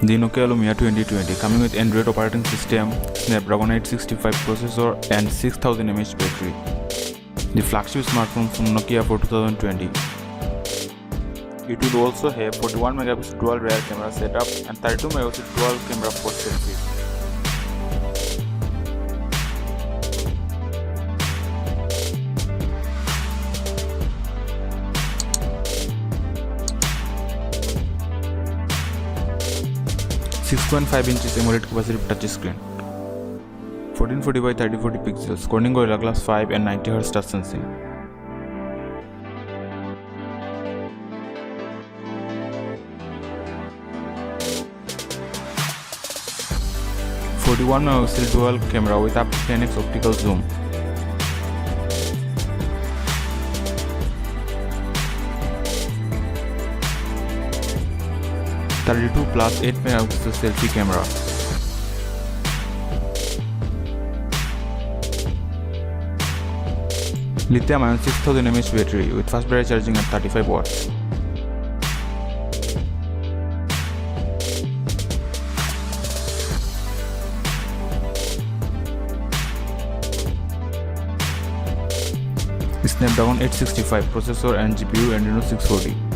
The NOKIA LUMIA 2020 coming with Android operating system, Snapdragon 865 processor and 6000 mAh battery. The flagship smartphone from Nokia for 2020. It will also have 41 megapixel dual rear camera setup and 32 megapixel dual camera for selfies. .5 inches AMOLED capacitive touchscreen, 1440 by 3040 pixels, Corning Gorilla Glass 5 and 90Hz touch sensing. .41 megapixel dual camera with up to 10x optical zoom. .32 plus 8 megapixel selfie camera. Lithium-ion 6000 mAh battery with fast battery charging at 35 watts. Snapdragon 865 processor and GPU Adreno 640.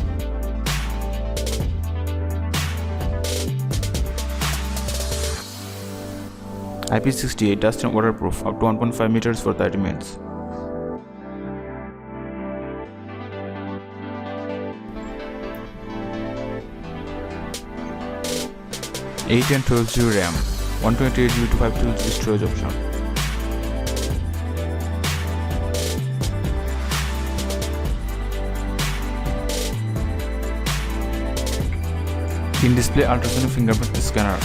IP68 dust and waterproof up to 1.5 meters for 30 minutes. 8 and 12GB RAM, 128GB to 512GB storage option. In-display ultrasonic fingerprint scanner.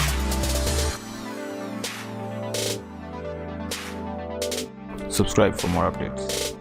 Subscribe for more updates.